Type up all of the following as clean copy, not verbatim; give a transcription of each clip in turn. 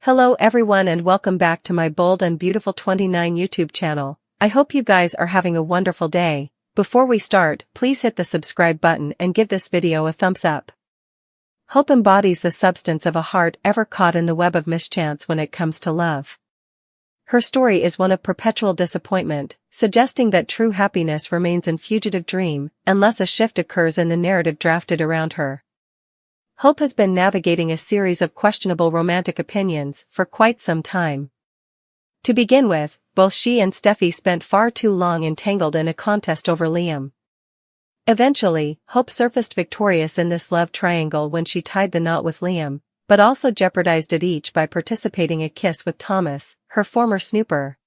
Hello everyone and welcome back to my Bold and Beautiful 29 YouTube channel. I hope you guys are having a wonderful day. Before we start, please hit the subscribe button and give this video a thumbs up. Hope embodies the substance of a heart ever caught in the web of mischance when it comes to love. Her story is one of perpetual disappointment, suggesting that true happiness remains in fugitive dream, unless a shift occurs in the narrative drafted around her. Hope has been navigating a series of questionable romantic opinions for quite some time. To begin with, both she and Steffy spent far too long entangled in a contest over Liam. Eventually, Hope surfaced victorious in this love triangle when she tied the knot with Liam, but also jeopardized it each by participating in a kiss with Thomas, her former snooper.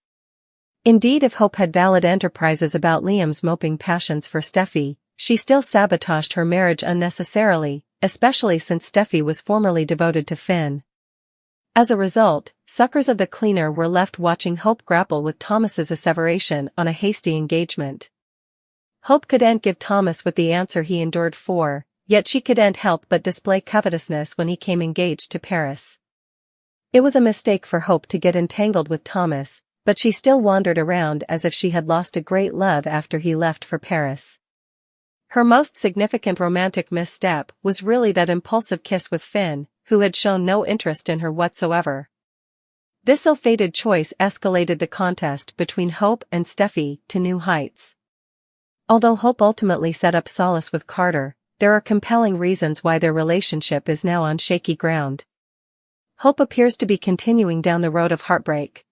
Indeed, if Hope had valid enterprises about Liam's moping passions for Steffy, she still sabotaged her marriage unnecessarily, especially since Steffy was formerly devoted to Finn. As a result, suckers of the cleaner were left watching Hope grapple with Thomas's asseveration on a hasty engagement. Hope couldn't give Thomas with the answer he endured for, yet she couldn't help but display covetousness when he came engaged to Paris. It was a mistake for Hope to get entangled with Thomas, but she still wandered around as if she had lost a great love after he left for Paris. Her most significant romantic misstep was really that impulsive kiss with Finn, who had shown no interest in her whatsoever. This ill-fated choice escalated the contest between Hope and Steffy to new heights. Although Hope ultimately set up solace with Carter, there are compelling reasons why their relationship is now on shaky ground. Hope appears to be continuing down the road of heartbreak.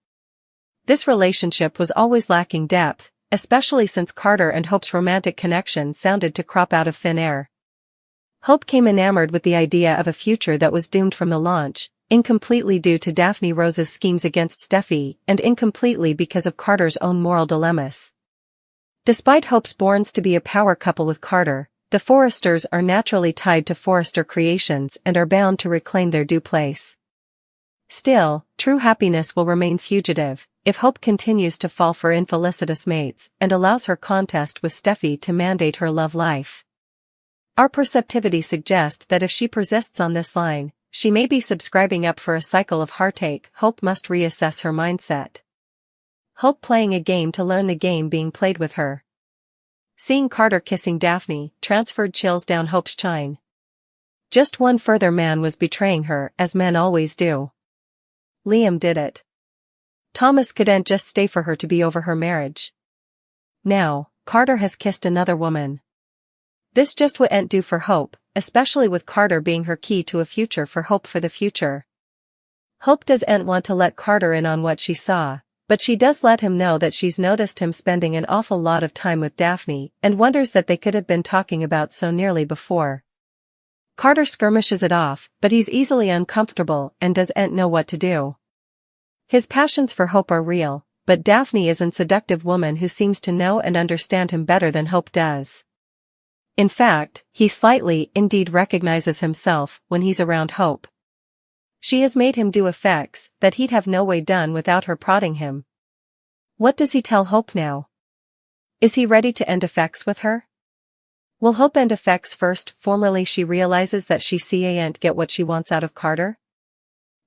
This relationship was always lacking depth, especially since Carter and Hope's romantic connection sounded to crop out of thin air. Hope came enamored with the idea of a future that was doomed from the launch, incompletely due to Daphne Rose's schemes against Steffy and incompletely because of Carter's own moral dilemmas. Despite Hope's borns to be a power couple with Carter, the Forresters are naturally tied to Forrester Creations and are bound to reclaim their due place. Still, true happiness will remain fugitive if Hope continues to fall for infelicitous mates and allows her contest with Steffy to mandate her love life. Our perceptivity suggests that if she persists on this line, she may be subscribing up for a cycle of heartache. Hope must reassess her mindset. Hope playing a game to learn the game being played with her. Seeing Carter kissing Daphne transferred chills down Hope's spine. Just one further man was betraying her, as men always do. Liam did it. Thomas couldn't just stay for her to be over her marriage. Now, Carter has kissed another woman. This just wouldn't do for Hope, especially with Carter being her key to a future for Hope for the future. Hope doesn't want to let Carter in on what she saw, but she does let him know that she's noticed him spending an awful lot of time with Daphne and wonders that they could have been talking about so nearly before. Carter skirmishes it off, but he's easily uncomfortable and doesn't know what to do. His passions for Hope are real, but Daphne is a seductive woman who seems to know and understand him better than Hope does. In fact, he slightly, indeed, recognizes himself when he's around Hope. She has made him do effects that he'd have no way done without her prodding him. What does he tell Hope now? Is he ready to end effects with her? Will Hope end effects first? Formerly she realizes that she can't get what she wants out of Carter?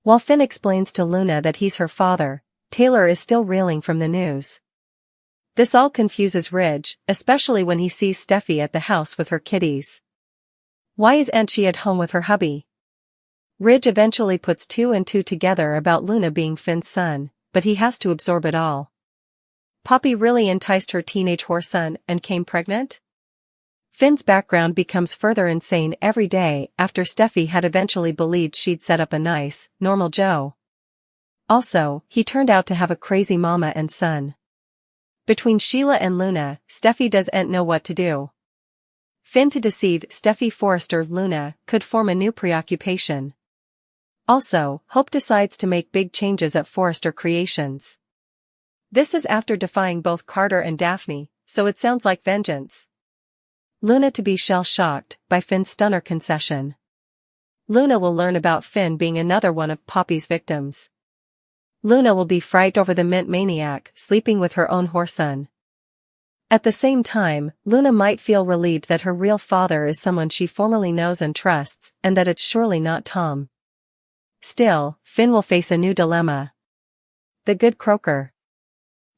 While Finn explains to Luna that he's her father, Taylor is still reeling from the news. This all confuses Ridge, especially when he sees Steffy at the house with her kitties. Why isn't she at home with her hubby? Ridge eventually puts two and two together about Luna being Finn's son, but he has to absorb it all. Poppy really enticed her teenage whoreson and came pregnant? Finn's background becomes further insane every day after Steffy had eventually believed she'd set up a nice, normal Joe. Also, he turned out to have a crazy mama and son. Between Sheila and Luna, Steffy doesn't know what to do. Finn to deceive Steffy Forrester Luna could form a new preoccupation. Also, Hope decides to make big changes at Forrester Creations. This is after defying both Carter and Daphne, so it sounds like vengeance. Luna to be shell-shocked by Finn's stunner concession. Luna will learn about Finn being another one of Poppy's victims. Luna will be frightened over the mint maniac sleeping with her own whoreson. At the same time, Luna might feel relieved that her real father is someone she formerly knows and trusts, and that it's surely not Tom. Still, Finn will face a new dilemma. The good croaker.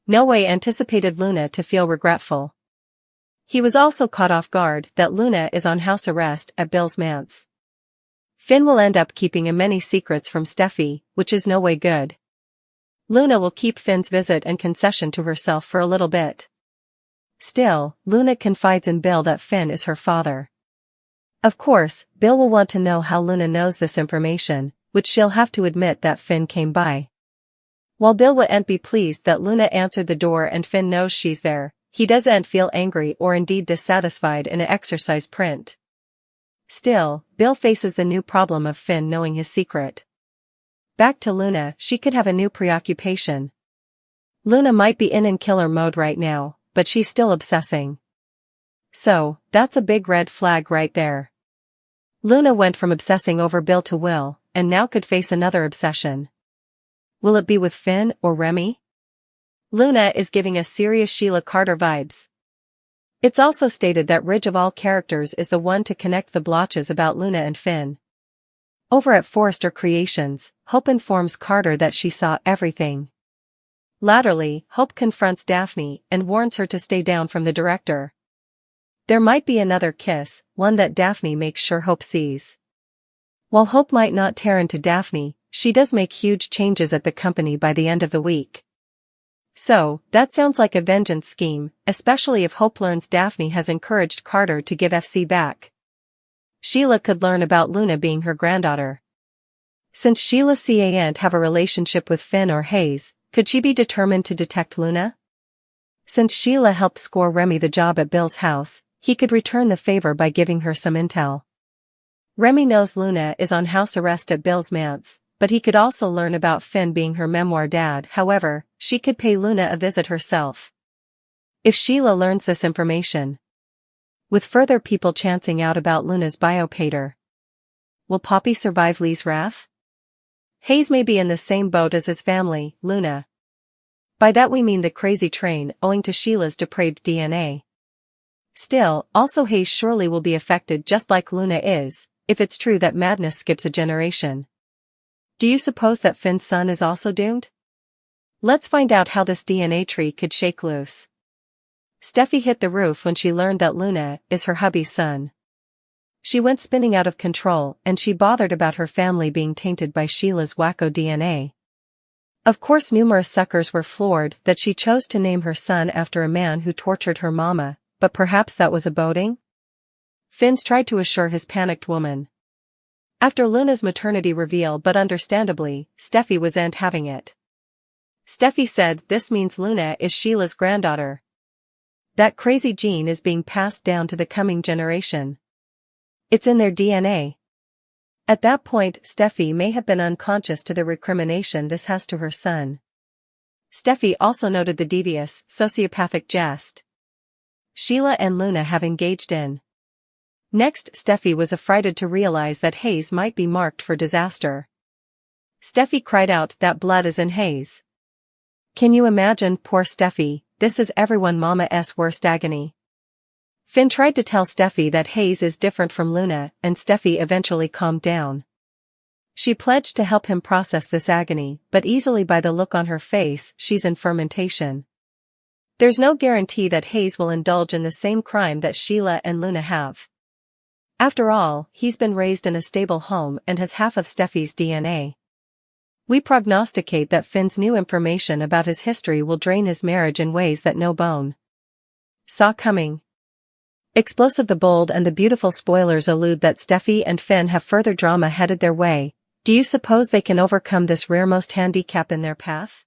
No way anticipated Luna to feel regretful. He was also caught off guard that Luna is on house arrest at Bill's manse. Finn will end up keeping many secrets from Steffy, which is no way good. Luna will keep Finn's visit and concession to herself for a little bit. Still, Luna confides in Bill that Finn is her father. Of course, Bill will want to know how Luna knows this information, which she'll have to admit that Finn came by. While Bill wouldn't be pleased that Luna answered the door and Finn knows she's there, he doesn't feel angry or indeed dissatisfied in an exercise print. Still, Bill faces the new problem of Finn knowing his secret. Back to Luna, she could have a new preoccupation. Luna might be in killer mode right now, but she's still obsessing. So, that's a big red flag right there. Luna went from obsessing over Bill to Will, and now could face another obsession. Will it be with Finn or Remy? Luna is giving us serious Sheila Carter vibes. It's also stated that Ridge of all characters is the one to connect the blotches about Luna and Finn. Over at Forrester Creations, Hope informs Carter that she saw everything. Latterly, Hope confronts Daphne and warns her to stay down from the director. There might be another kiss, one that Daphne makes sure Hope sees. While Hope might not tear into Daphne, she does make huge changes at the company by the end of the week. So, that sounds like a vengeance scheme, especially if Hope learns Daphne has encouraged Carter to give FC back. Sheila could learn about Luna being her granddaughter. Since Sheila can't have a relationship with Finn or Hayes, could she be determined to detect Luna? Since Sheila helped score Remy the job at Bill's house, he could return the favor by giving her some intel. Remy knows Luna is on house arrest at Bill's manse, but he could also learn about Finn being her memoir dad. However, she could pay Luna a visit herself. If Sheila learns this information, with further people chancing out about Luna's biopater, will Poppy survive Lee's wrath? Hayes may be in the same boat as his family, Luna. By that we mean the crazy train owing to Sheila's depraved DNA. Still, also Hayes surely will be affected just like Luna is, if it's true that madness skips a generation. Do you suppose that Finn's son is also doomed? Let's find out how this DNA tree could shake loose. Steffi hit the roof when she learned that Luna is her hubby's son. She went spinning out of control and she bothered about her family being tainted by Sheila's wacko DNA. Of course numerous suckers were floored that she chose to name her son after a man who tortured her mama, but perhaps that was a boding? Finn's tried to assure his panicked woman. After Luna's maternity reveal, but understandably, Steffi wasn't having it. Steffi said this means Luna is Sheila's granddaughter. That crazy gene is being passed down to the coming generation. It's in their DNA. At that point, Steffi may have been unconscious to the recrimination this has to her son. Steffi also noted the devious, sociopathic jest Sheila and Luna have engaged in. Next, Steffi was affrighted to realize that Hayes might be marked for disaster. Steffi cried out that blood is in Hayes. Can you imagine poor Steffi? This is everyone mama's worst agony. Finn tried to tell Steffi that Hayes is different from Luna, and Steffi eventually calmed down. She pledged to help him process this agony, but easily by the look on her face, she's in fermentation. There's no guarantee that Hayes will indulge in the same crime that Sheila and Luna have. After all, he's been raised in a stable home and has half of Steffi's DNA. We prognosticate that Finn's new information about his history will drain his marriage in ways that no bone saw coming. Explosive The Bold and the Beautiful spoilers allude that Steffi and Finn have further drama headed their way. Do you suppose they can overcome this rearmost handicap in their path?